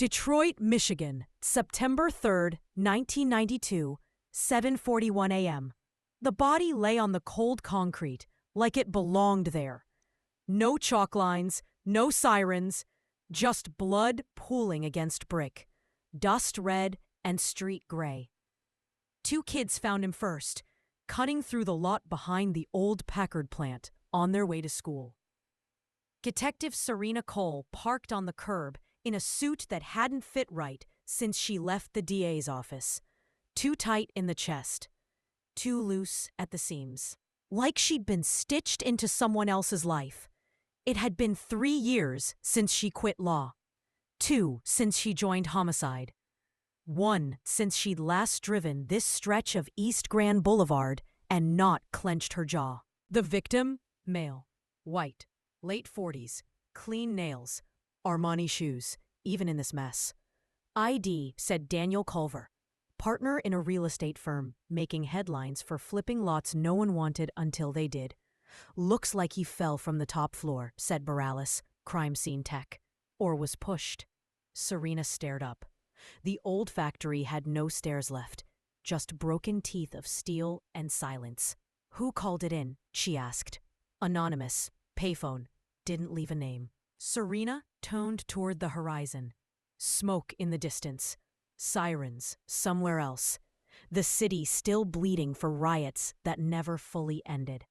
Detroit, Michigan, September 3rd, 1992, 7:41 a.m. The body lay on the cold concrete like it belonged there. No chalk lines, no sirens, just blood pooling against brick, dust red and street gray. Two kids found him first, cutting through the lot behind the old Packard plant on their way to school. Detective Serena Cole parked on the curb in a suit that hadn't fit right since she left the DA's office. Too tight in the chest, too loose at the seams. Like she'd been stitched into someone else's life. It had been 3 years since she quit law. 2 since she joined homicide. 1 since she'd last driven this stretch of East Grand Boulevard and not clenched her jaw. The victim, male, white, late 40s, clean nails, Armani shoes, even in this mess. ID, said Daniel Culver, partner in a real estate firm, making headlines for flipping lots no one wanted until they did. Looks like he fell from the top floor, said Morales, crime scene tech. Or was pushed. Serena stared up. The old factory had no stairs left, just broken teeth of steel and silence. Who called it in? She asked. Anonymous. Payphone. Didn't leave a name. Serena toned toward the horizon. Smoke in the distance. Sirens somewhere else. The city still bleeding for riots that never fully ended.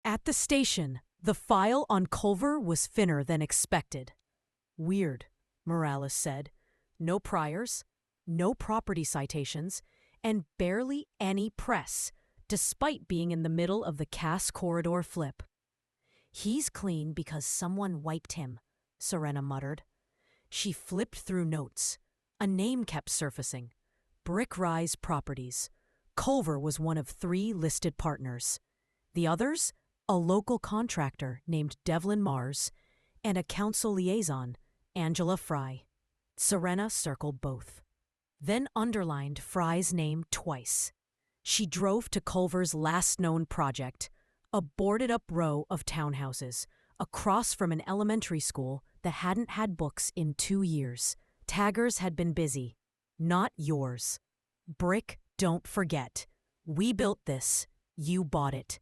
At the station, the file on Culver was thinner than expected. Weird, Morales said. No priors, no property citations, and barely any press, despite being in the middle of the Cass corridor flip. He's clean because someone wiped him, Serena muttered. She flipped through notes. A name kept surfacing. Brick Rise Properties. Culver was one of 3 listed partners. The others? A local contractor named Devlin Mars and a council liaison, Angela Fry. Serena circled both. Then underlined Fry's name twice. She drove to Culver's last known project, a boarded-up row of townhouses, across from an elementary school that hadn't had books in 2 years. Taggers had been busy. Not yours. Brick, don't forget. We built this. You bought it.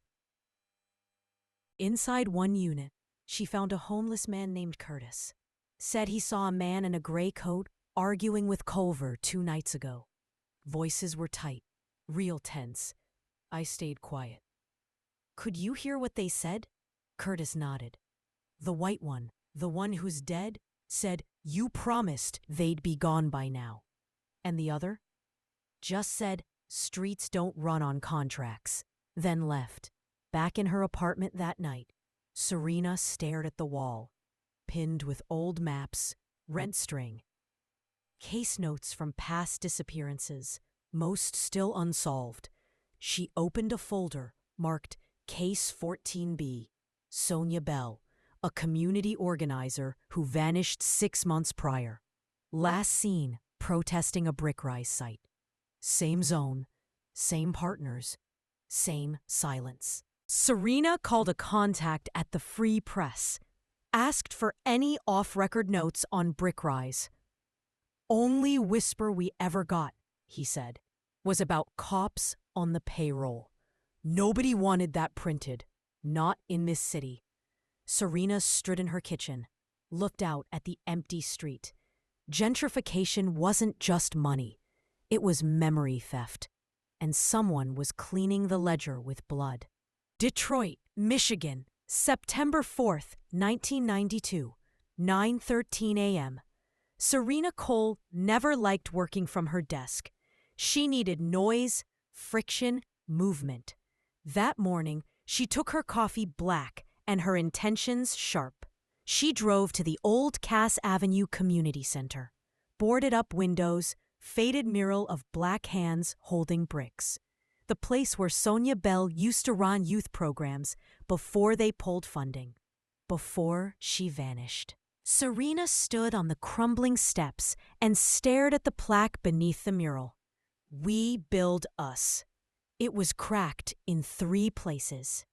Inside one unit, she found a homeless man named Curtis. Said he saw a man in a gray coat arguing with Culver 2 nights ago. Voices were tight, real tense. I stayed quiet. Could you hear what they said? Curtis nodded. The white one, the one who's dead, said, you promised they'd be gone by now. And the other? Just said, streets don't run on contracts. Then left. Back in her apartment that night, Serena stared at the wall, pinned with old maps, rent string, case notes from past disappearances, most still unsolved. She opened a folder marked Case 14B, Sonia Bell, a community organizer who vanished 6 months prior. Last seen protesting a Brick Rise site. Same zone, same partners, same silence. Serena called a contact at the Free Press, asked for any off-record notes on Brick Rise. Only whisper we ever got, he said, was about cops on the payroll. Nobody wanted that printed, not in this city. Serena stood in her kitchen, looked out at the empty street. Gentrification wasn't just money. It was memory theft. And someone was cleaning the ledger with blood. Detroit, Michigan, September 4th, 1992, 9:13 a.m. Serena Cole never liked working from her desk. She needed noise, friction, movement. That morning, she took her coffee black and her intentions sharp. She drove to the old Cass Avenue Community Center. Boarded up windows, faded mural of black hands holding bricks. The place where Sonia Bell used to run youth programs before they pulled funding. Before she vanished. Serena stood on the crumbling steps and stared at the plaque beneath the mural. We build us. It was cracked in 3 places.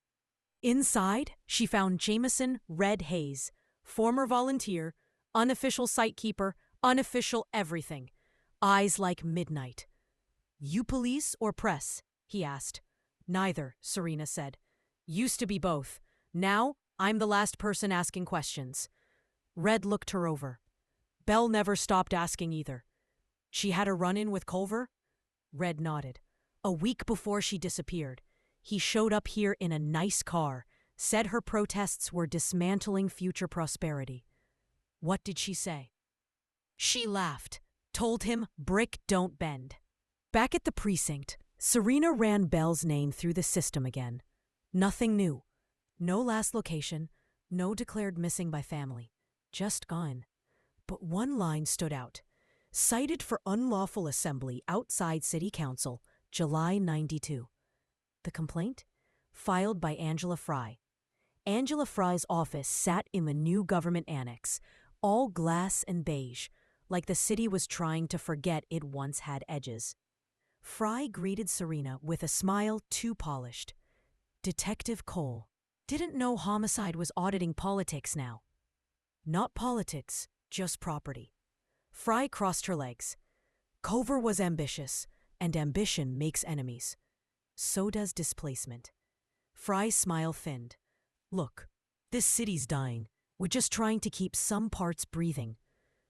Inside, she found Jameson Red Hayes, former volunteer, unofficial site keeper, Unofficial everything. Eyes like midnight. You police or press? He asked. Neither, Serena said. Used to be both. Now, I'm the last person asking questions. Red looked her over. Belle never stopped asking either. She had a run-in with Culver? Red nodded. A week before she disappeared, he showed up here in a nice car, said her protests were dismantling future prosperity. What did she say? She laughed, told him brick don't bend. Back at the precinct, Serena ran Belle's name through the system again. Nothing new. No last location, no declared missing by family. Just gone. But one line stood out. Cited for unlawful assembly outside City Council, July 92. The complaint? Filed by Angela Fry. Angela Fry's office sat in the new government annex, all glass and beige, like the city was trying to forget it once had edges. Fry greeted Serena with a smile too polished. Detective Cole. Didn't know homicide was auditing politics now. Not politics, just property. Fry crossed her legs. Culver was ambitious, and ambition makes enemies. So does displacement. Fry's smile thinned. Look, this city's dying. We're just trying to keep some parts breathing.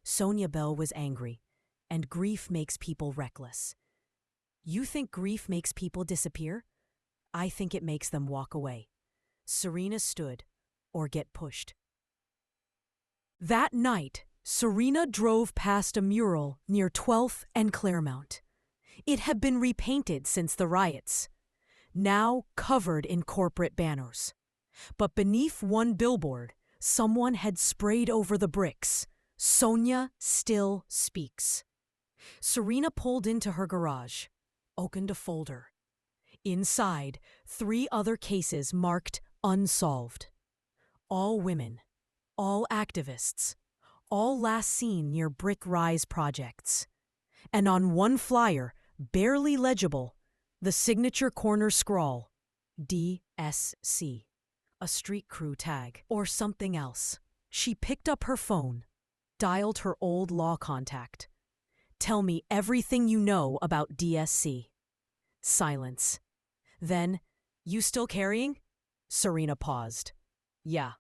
Sonia Bell was angry, and grief makes people reckless. You think grief makes people disappear? I think it makes them walk away. Serena stood, or get pushed. That night, Serena drove past a mural near 12th and Claremont. It had been repainted since the riots, now covered in corporate banners. But beneath one billboard, someone had sprayed over the bricks, "Sonia still speaks." Serena pulled into her garage, opened a folder. Inside, 3 other cases marked unsolved. All women, all activists, all last seen near brick rise projects. And on one flyer, barely legible, the signature corner scrawl, DSC. A street crew tag, or something else. She picked up her phone, dialed her old law contact. Tell me everything you know about DSC. Silence. Then, you still carrying? Serena paused. Yeah.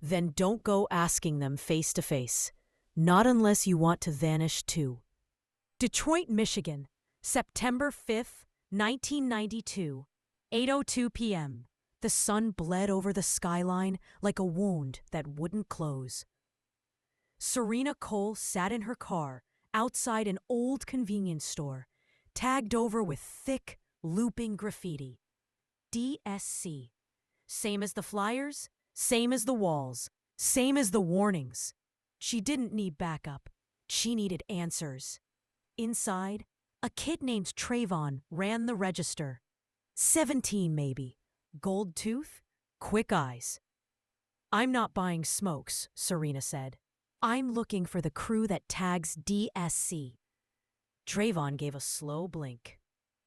Then don't go asking them face to face. Not unless you want to vanish too. Detroit, Michigan, September 5th, 1992, 8:02 p.m. The sun bled over the skyline like a wound that wouldn't close. Serena Cole sat in her car outside an old convenience store, tagged over with thick, looping graffiti. DSC. Same as the flyers, same as the walls, same as the warnings. She didn't need backup. She needed answers. Inside, a kid named Trayvon ran the register. 17 maybe. Gold tooth, quick eyes. I'm not buying smokes, Serena said. I'm looking for the crew that tags DSC. Trayvon gave a slow blink.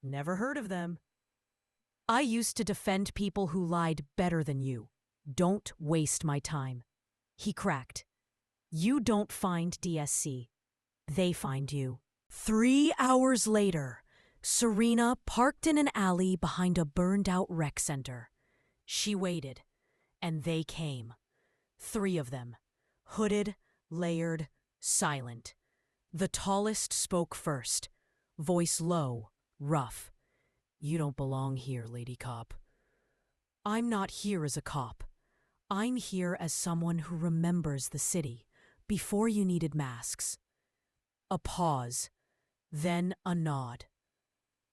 Never heard of them. I used to defend people who lied better than you. Don't waste my time. He cracked. You don't find DSC. They find you. 3 hours later, Serena parked in an alley behind a burned-out rec center. She waited, and they came. 3 of them. Hooded, layered, silent. The tallest spoke first, voice low, rough. You don't belong here, Lady Cop. I'm not here as a cop. I'm here as someone who remembers the city before you needed masks. A pause, then a nod.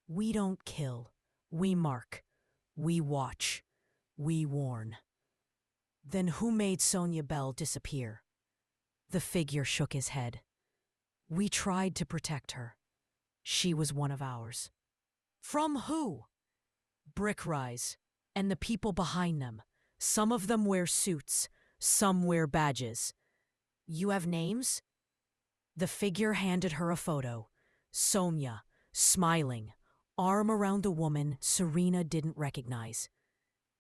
We don't kill. We mark. We watch. We warn. Then who made Sonia Bell disappear? The figure shook his head. We tried to protect her. She was one of ours. From who? Brick Rise, and the people behind them. Some of them wear suits, some wear badges. You have names? The figure handed her a photo. Sonia, smiling, arm around a woman Serena didn't recognize.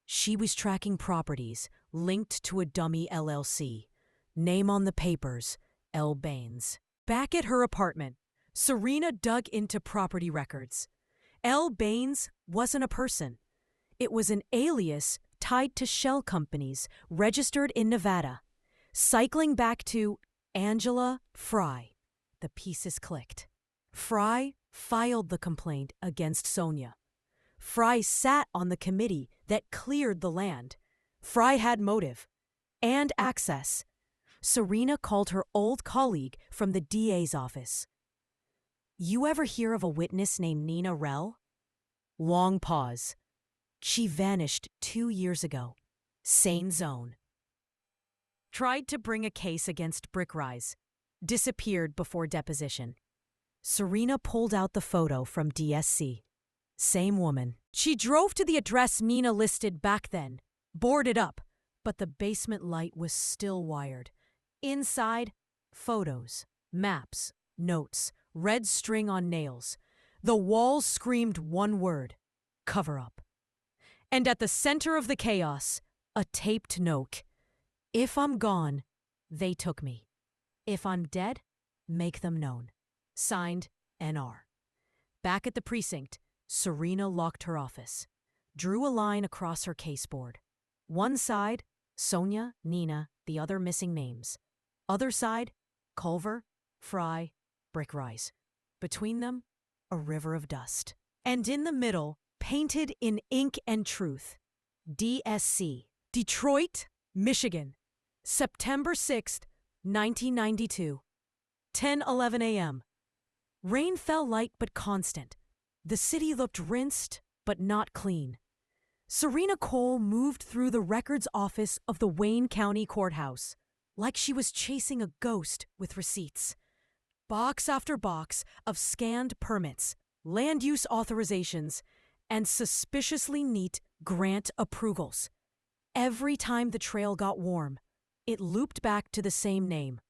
She was tracking properties linked to a dummy LLC. Name on the papers, L. Baines. Back at her apartment, Serena dug into property records. L. Baines wasn't a person. It was an alias tied to shell companies registered in Nevada. Cycling back to Angela Fry, the pieces clicked. Fry filed the complaint against Sonia. Fry sat on the committee that cleared the land. Fry had motive and access. Serena called her old colleague from the DA's office. "You ever hear of a witness named Nina Rell?" Long pause. "She vanished 2 years ago. Sane zone. Tried to bring a case against Brickrise. Disappeared before deposition." Serena pulled out the photo from DSC. Same woman. She drove to the address Nina listed back then, boarded up, but the basement light was still wired. Inside, photos, maps, notes, red string on nails. The walls screamed one word: cover up. And at the center of the chaos, a taped note. "If I'm gone, they took me. If I'm dead, make them known." Signed, NR. Back at the precinct, Serena locked her office, drew a line across her caseboard. One side, Sonia, Nina, the other missing names. Other side, Culver, Fry, Brickrise. Between them, a river of dust. And in the middle, painted in ink and truth, DSC, Detroit, Michigan, September 6th, 1992, 10:11 a.m. Rain fell light but constant. The city looked rinsed but not clean. Serena Cole moved through the records office of the Wayne County Courthouse like she was chasing a ghost with receipts. Box after box of scanned permits, land use authorizations, and suspiciously neat grant approvals. Every time the trail got warm, it looped back to the same name,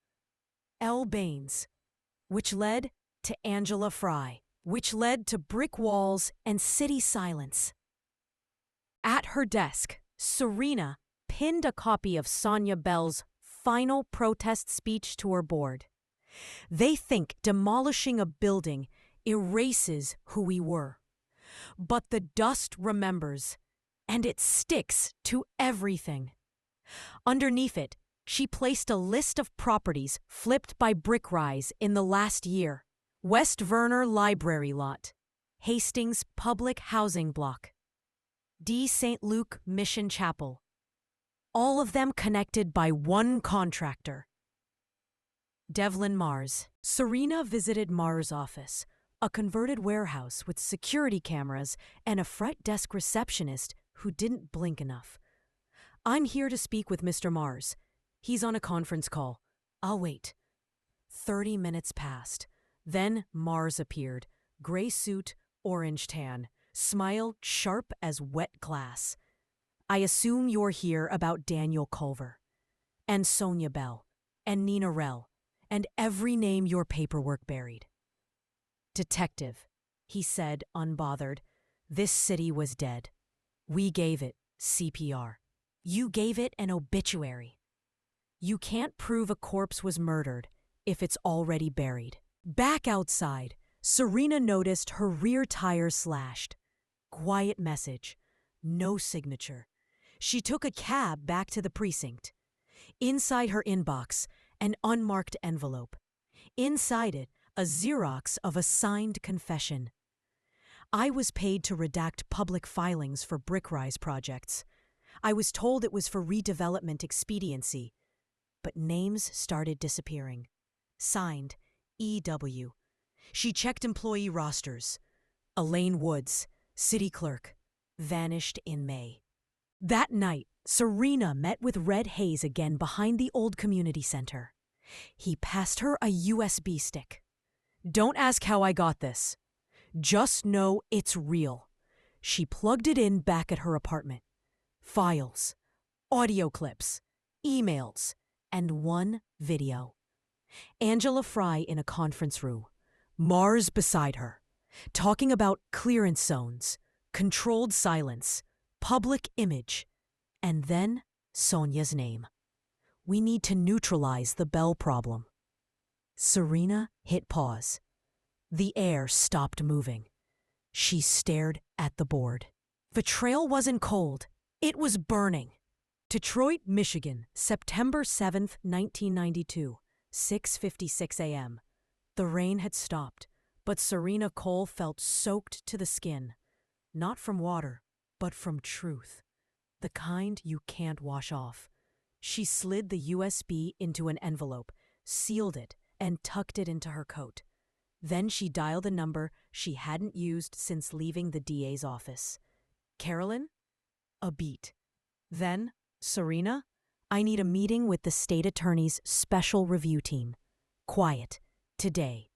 L. Baines, which led to Angela Fry, which led to brick walls and city silence. At her desk, Serena pinned a copy of Sonia Bell's final protest speech to her board. "They think demolishing a building erases who we were. But the dust remembers, and it sticks to everything." Underneath it, she placed a list of properties flipped by Brickrise in the last year. West Verner Library Lot, Hastings Public Housing Block, D. St. Luke Mission Chapel. All of them connected by one contractor, Devlin Mars. Serena visited Mars' office, a converted warehouse with security cameras and a front desk receptionist who didn't blink enough. "I'm here to speak with Mr. Mars. He's on a conference call. I'll wait." 30 minutes passed. Then Mars appeared, gray suit, orange tan, smile sharp as wet glass. "I assume you're here about Daniel Culver, and Sonia Bell, and Nina Rell, and every name your paperwork buried." "Detective," he said, unbothered, "this city was dead. We gave it CPR. You gave it an obituary. You can't prove a corpse was murdered if it's already buried." Back outside, Serena noticed her rear tire slashed. Quiet message. No signature. She took a cab back to the precinct. Inside her inbox, an unmarked envelope. Inside it, a Xerox of a signed confession. "I was paid to redact public filings for Brickrise projects. I was told it was for redevelopment expediency. But names started disappearing. Signed, E.W. She checked employee rosters. Elaine Woods, city clerk, vanished in May. That night, Serena met with Red Hayes again behind the old community center. He passed her a USB stick. "Don't ask how I got this. Just know it's real." She plugged it in back at her apartment. Files, audio clips, emails, and one video. Angela Fry in a conference room, Mars beside her, talking about clearance zones, controlled silence, public image, and then Sonia's name. "We need to neutralize the Bell problem." Serena hit pause. The air stopped moving. She stared at the board. Betrayal wasn't cold. It was burning. Detroit, Michigan, September 7th, 1992, 6:56 a.m. The rain had stopped, but Serena Cole felt soaked to the skin. Not from water, but from truth. The kind you can't wash off. She slid the USB into an envelope, sealed it, and tucked it into her coat. Then she dialed a number she hadn't used since leaving the DA's office. Carolyn? A beat. Then, Serena? I need a meeting with the state attorney's special review team. Quiet. Today.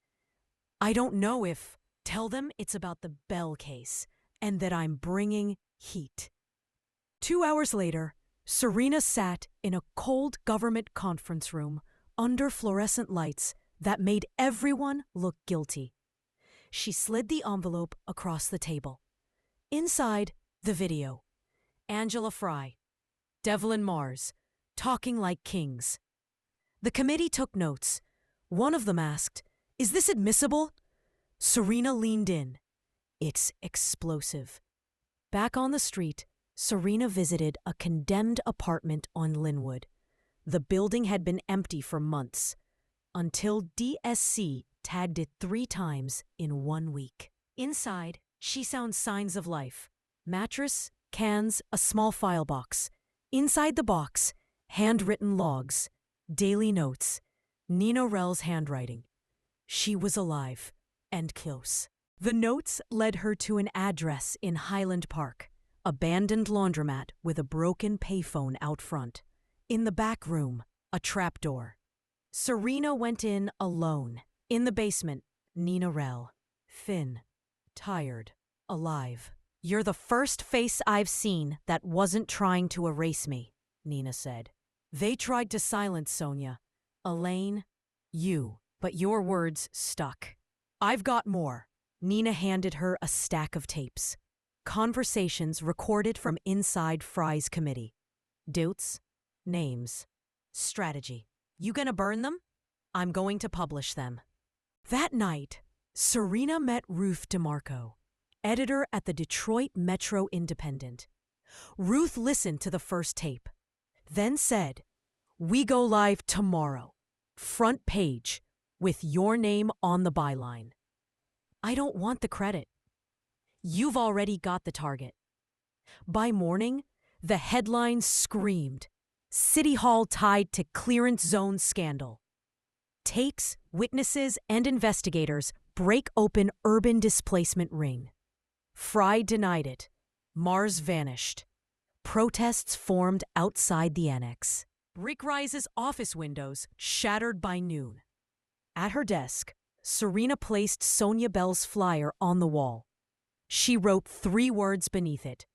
I don't know if... Tell them it's about the Bell case and that I'm bringing heat. 2 hours later, Serena sat in a cold government conference room under fluorescent lights that made everyone look guilty. She slid the envelope across the table. Inside, the video. Angela Fry, Devlin Mars, talking like kings. The committee took notes. One of them asked, "Is this admissible?" Serena leaned in. "It's explosive." Back on the street, Serena visited a condemned apartment on Linwood. The building had been empty for months, until DSC tagged it 3 times in 1 week. Inside, she found signs of life. Mattress, cans, a small file box. Inside the box, handwritten logs, daily notes, Nina Rell's handwriting. She was alive and close. The notes led her to an address in Highland Park, abandoned laundromat with a broken payphone out front. In the back room, a trapdoor. Serena went in alone. In the basement, Nina Rell. Thin, tired, alive. "You're the first face I've seen that wasn't trying to erase me," Nina said. "They tried to silence Sonia. Elaine, you, but your words stuck. I've got more." Nina handed her a stack of tapes. Conversations recorded from inside Fry's committee. Dates, names, strategy. "You gonna burn them?" "I'm going to publish them." That night, Serena met Ruth DeMarco, editor at the Detroit Metro Independent. Ruth listened to the first tape, then said, "We go live tomorrow, front page, with your name on the byline." "I don't want the credit." "You've already got the target." By morning, the headlines screamed, "City Hall tied to clearance zone scandal." Tapes, witnesses, and investigators break open urban displacement ring. Fry denied it. Mars vanished. Protests formed outside the annex. Rick Rice's office windows shattered by noon. At her desk, Serena placed Sonia Bell's flyer on the wall. She wrote 3 words beneath it.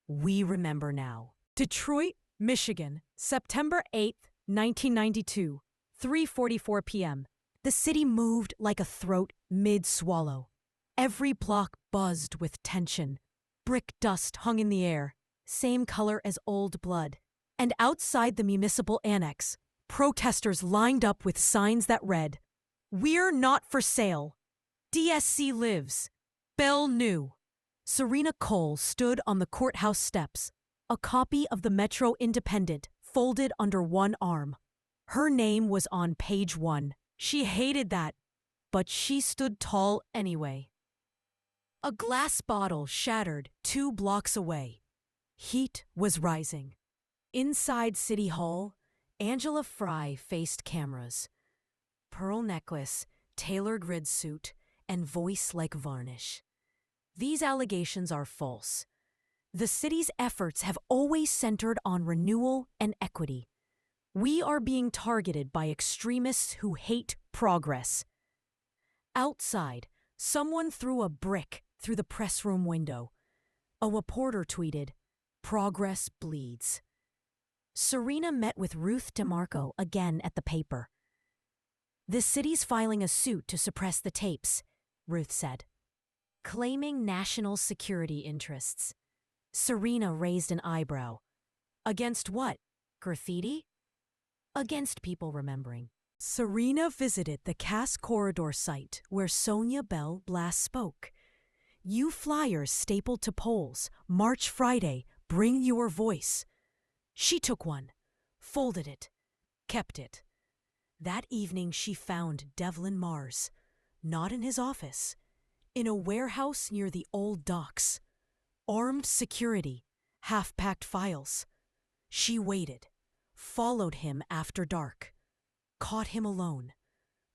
"We remember now." Detroit, Michigan, September 8th, 1992, 3:44 p.m. The city moved like a throat mid-swallow. Every block buzzed with tension. Brick dust hung in the air, same color as old blood. And outside the municipal annex, protesters lined up with signs that read, "We're not for sale. DSC lives. Bell knew." Serena Cole stood on the courthouse steps, a copy of the Metro Independent folded under one arm. Her name was on page 1. She hated that, but she stood tall anyway. A glass bottle shattered 2 blocks away. Heat was rising. Inside City Hall, Angela Fry faced cameras. Pearl necklace, tailor grid suit, and voice like varnish. "These allegations are false. The city's efforts have always centered on renewal and equity. We are being targeted by extremists who hate progress." Outside, someone threw a brick through the press room window. A reporter tweeted, "Progress bleeds." Serena met with Ruth DeMarco again at the paper. "The city's filing a suit to suppress the tapes," Ruth said, "claiming national security interests." Serena raised an eyebrow. "Against what? Graffiti?" "Against people remembering." Serena visited the Cass Corridor site where Sonia Bell last spoke. "You flyers stapled to poles, March Friday, bring your voice." She took one, folded it, kept it. That evening she found Devlin Mars, not in his office, in a warehouse near the old docks. Armed security, half-packed files. She waited, followed him after dark, caught him alone.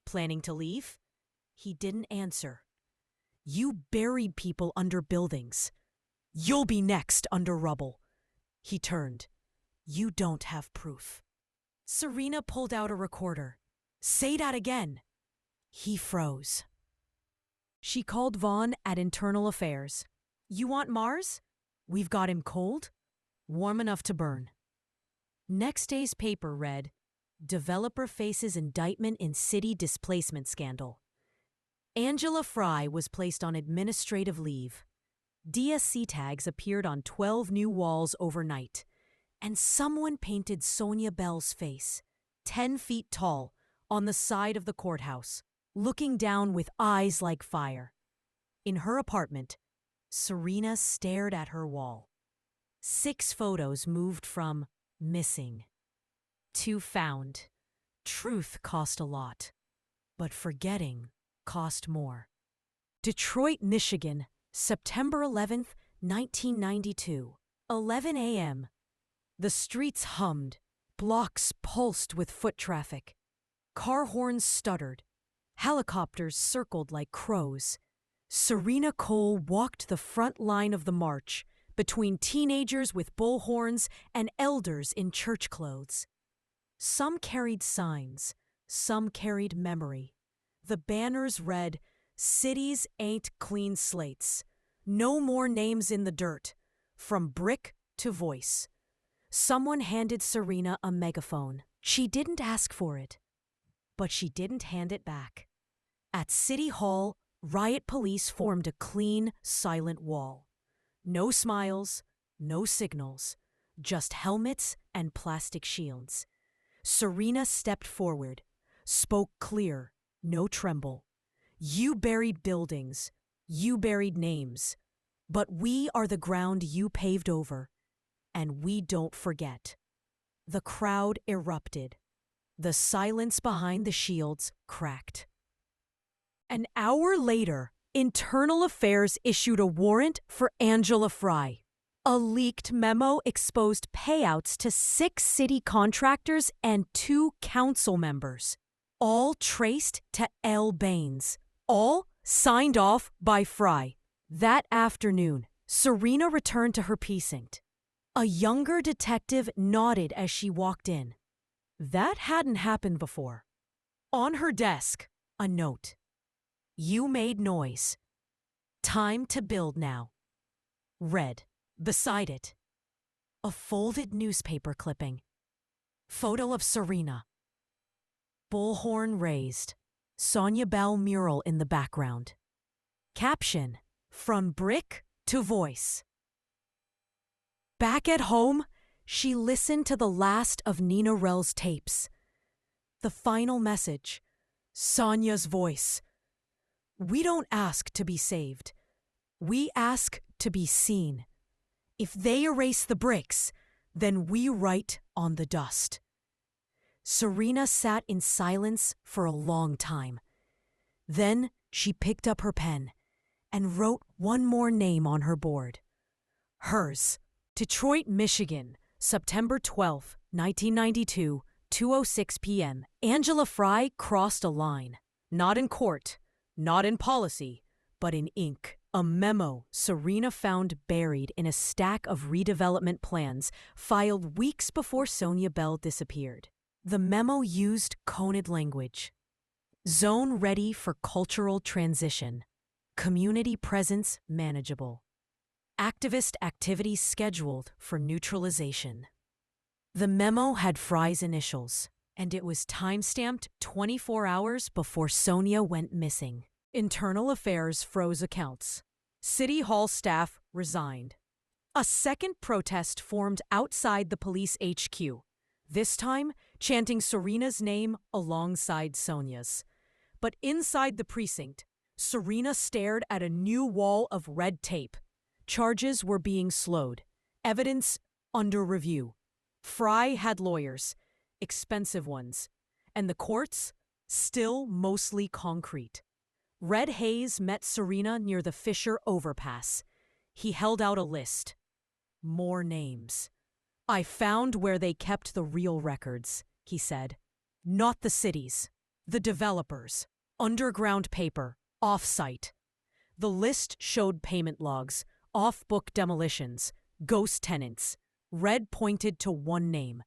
Planning to leave? He didn't answer. "You buried people under buildings. You'll be next under rubble." He turned. "You don't have proof." Serena pulled out a recorder. "Say that again." He froze. She called Vaughn at Internal Affairs. "You want Mars? We've got him cold, warm enough to burn." Next day's paper read, "Developer faces indictment in city displacement scandal." Angela Fry was placed on administrative leave. DSC tags appeared on 12 new walls overnight. And someone painted Sonia Bell's face, 10 feet tall, on the side of the courthouse, looking down with eyes like fire. In her apartment, Serena stared at her wall. 6 photos moved from missing to found. Truth cost a lot, but forgetting cost more. Detroit, Michigan, September 11th, 1992, 11 a.m. The streets hummed, blocks pulsed with foot traffic. Car horns stuttered. Helicopters circled like crows. Serena Cole walked the front line of the march, between teenagers with bullhorns and elders in church clothes. Some carried signs, some carried memory. The banners read, "Cities ain't clean slates. No more names in the dirt. From brick to voice." Someone handed Serena a megaphone. She didn't ask for it, but she didn't hand it back. At City Hall, riot police formed a clean, silent wall. No smiles, no signals, just helmets and plastic shields. Serena stepped forward, spoke clear, no tremble. "You buried buildings, you buried names, but we are the ground you paved over. And we don't forget." The crowd erupted. The silence behind the shields cracked. An hour later, Internal Affairs issued a warrant for Angela Fry. A leaked memo exposed payouts to 6 city contractors and 2 council members, all traced to L. Baines, all signed off by Fry. That afternoon, Serena returned to her precinct. A younger detective nodded as she walked in. That hadn't happened before. On her desk, a note. "You made noise. Time to build now." Read. Beside it, a folded newspaper clipping. Photo of Serena. Bullhorn raised. Sonia Bell mural in the background. Caption, "From brick to voice." Back at home, she listened to the last of Nina Rell's tapes. The final message, Sonia's voice. "We don't ask to be saved. We ask to be seen. If they erase the bricks, then we write on the dust." Serena sat in silence for a long time. Then she picked up her pen and wrote one more name on her board. Hers. Detroit, Michigan, September 12, 1992, 2:06 p.m. Angela Fry crossed a line. Not in court, not in policy, but in ink. A memo Serena found buried in a stack of redevelopment plans filed weeks before Sonia Bell disappeared. The memo used coded language. Zone ready for cultural transition. Community presence manageable. Activist activities scheduled for neutralization. The memo had Fry's initials, and it was timestamped 24 hours before Sonia went missing. Internal Affairs froze accounts. City Hall staff resigned. A second protest formed outside the police HQ, this time chanting Serena's name alongside Sonia's. But inside the precinct, Serena stared at a new wall of red tape. Charges were being slowed. Evidence under review. Fry had lawyers, expensive ones, and the courts still mostly concrete. Red Hayes met Serena near the Fisher overpass. He held out a list. More names. I found where they kept the real records, he said. Not the cities. The developers. Underground paper. Off-site. The list showed payment logs, off-book demolitions, ghost tenants. Red pointed to one name.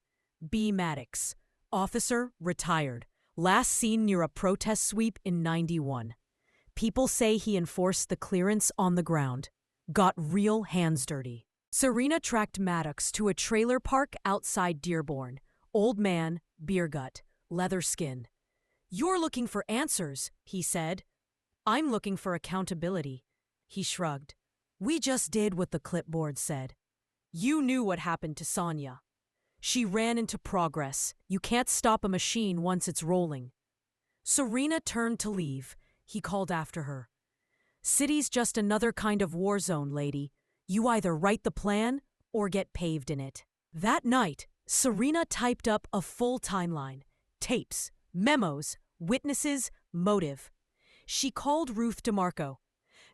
B. Maddox. Officer, retired. Last seen near a protest sweep in '91. People say he enforced the clearance on the ground. Got real hands dirty. Serena tracked Maddox to a trailer park outside Dearborn. Old man, beer gut, leather skin. You're looking for answers, he said. I'm looking for accountability. He shrugged. We just did what the clipboard said. You knew what happened to Sonia. She ran into progress. You can't stop a machine once it's rolling. Serena turned to leave. He called after her. City's just another kind of war zone, lady. You either write the plan or get paved in it. That night, Serena typed up a full timeline. Tapes, memos, witnesses, motive. She called Ruth DeMarco.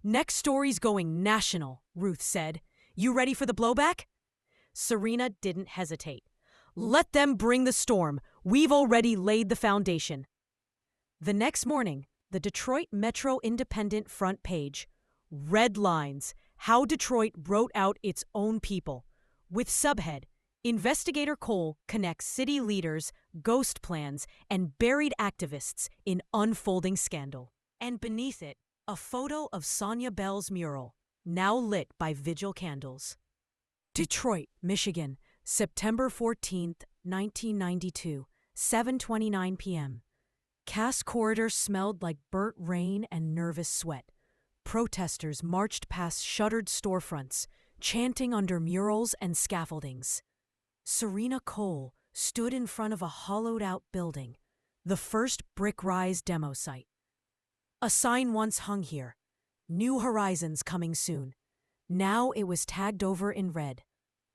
Next story's going national, Ruth said. You ready for the blowback? Serena didn't hesitate. Let them bring the storm. We've already laid the foundation. The next morning, the Detroit Metro Independent front page. Red lines. How Detroit wrote out its own people. With subhead, Investigator Cole connects city leaders, ghost plans, and buried activists in unfolding scandal. And beneath it, a photo of Sonia Bell's mural, now lit by vigil candles. Detroit, Michigan, September 14th, 1992, 7:29 p.m. Cass corridors smelled like burnt rain and nervous sweat. Protesters marched past shuttered storefronts, chanting under murals and scaffoldings. Serena Cole stood in front of a hollowed-out building, the first brick rise demo site. A sign once hung here, New Horizons coming soon. Now it was tagged over in red.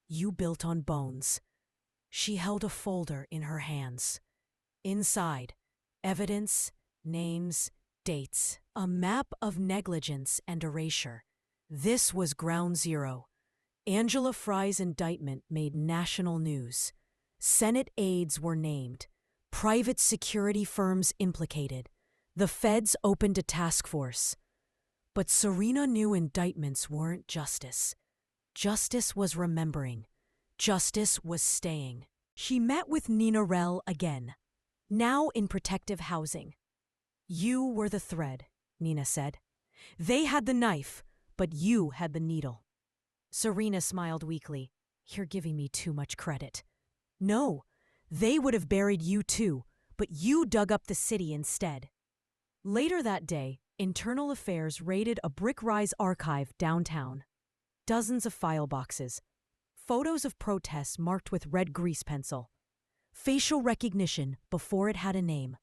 You built on bones. She held a folder in her hands. Inside, evidence, names, dates, a map of negligence and erasure. This was ground zero. Angela Fry's indictment made national news. Senate aides were named. Private security firms implicated. The feds opened a task force. But Serena knew indictments weren't justice. Justice was remembering. Justice was staying. She met with Nina Rell again, now in protective housing. You were the thread, Nina said. They had the knife, but you had the needle. Serena smiled weakly. You're giving me too much credit. No, they would have buried you too, but you dug up the city instead. Later that day, Internal Affairs raided a brick rise archive downtown. Dozens of file boxes. Photos of protests marked with red grease pencil. Facial recognition before it had a name.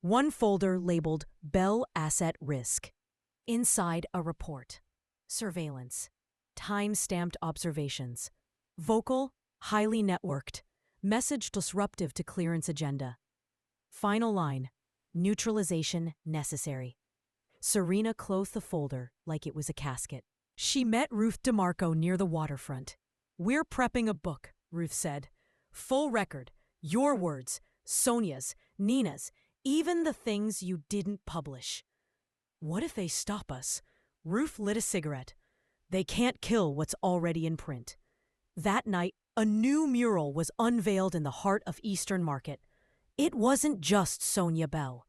One folder labeled Bell Asset Risk. Inside, a report. Surveillance. Time-stamped observations. Vocal, highly networked. Message disruptive to clearance agenda. Final line. Neutralization necessary. Serena closed the folder like it was a casket. She met Ruth DeMarco near the waterfront. We're prepping a book, Ruth said. Full record. Your words, Sonia's, Nina's, even the things you didn't publish. What if they stop us? Ruth lit a cigarette. They can't kill what's already in print. That night, a new mural was unveiled in the heart of Eastern Market. It wasn't just Sonia Bell.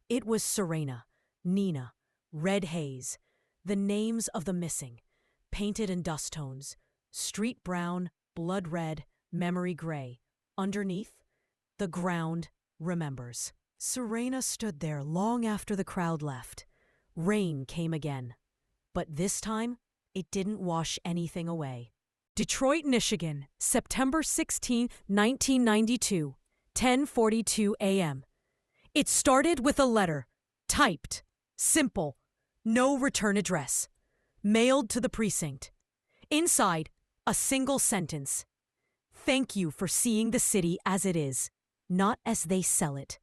It was Serena, Nina, Red Hayes, the names of the missing, painted in dust tones, street brown, blood red, memory gray. Underneath, the ground remembers. Serena stood there long after the crowd left. Rain came again. But this time, it didn't wash anything away. Detroit, Michigan, September 16, 1992, 10:42 a.m. It started with a letter, typed, simple, no return address, mailed to the precinct. Inside, a single sentence. Thank you for seeing the city as it is, not as they sell it.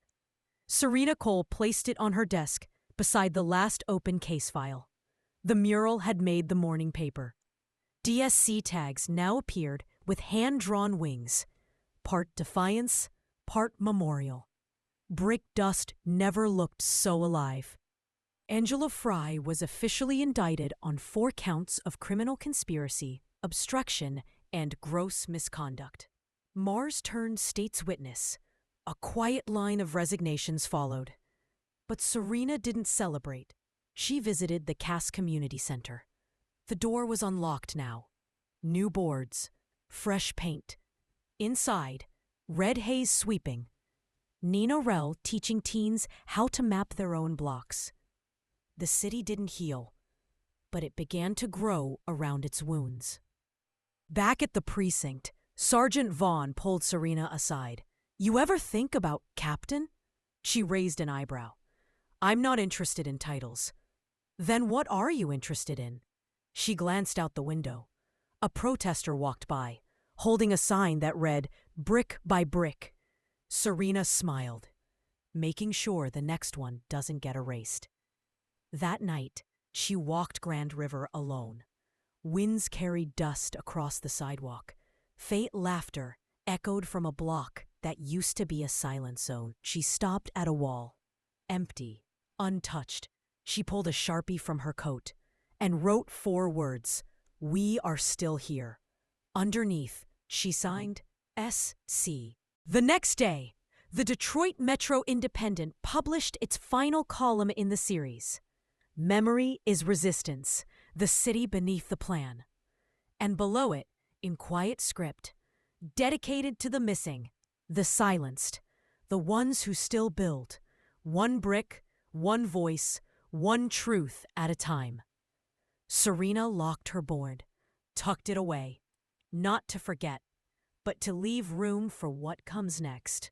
Serena Cole placed it on her desk beside the last open case file. The mural had made the morning paper. DSC tags now appeared with hand-drawn wings, part defiance, part memorial. Brick dust never looked so alive. Angela Fry was officially indicted on 4 counts of criminal conspiracy, obstruction, and gross misconduct. Mars turned state's witness. A quiet line of resignations followed. But Serena didn't celebrate. She visited the Cass Community Center. The door was unlocked now. New boards, fresh paint. Inside, red haze sweeping. Nina Rell teaching teens how to map their own blocks. The city didn't heal, but it began to grow around its wounds. Back at the precinct, Sergeant Vaughn pulled Serena aside. You ever think about captain? She raised an eyebrow. I'm not interested in titles. Then what are you interested in? She glanced out the window. A protester walked by, holding a sign that read, "Brick by brick." Serena smiled, making sure the next one doesn't get erased. That night, she walked Grand River alone. Winds carried dust across the sidewalk. Faint laughter echoed from a block that used to be a silent zone. She stopped at a wall. Empty, untouched. She pulled a Sharpie from her coat and wrote 4 words, "We are still here." Underneath, she signed SC. The next day, the Detroit Metro Independent published its final column in the series. Memory is resistance, the city beneath the plan. And below it, in quiet script, dedicated to the missing, the silenced, the ones who still build, one brick, one voice, one truth at a time. Serena locked her board, tucked it away, not to forget, but to leave room for what comes next.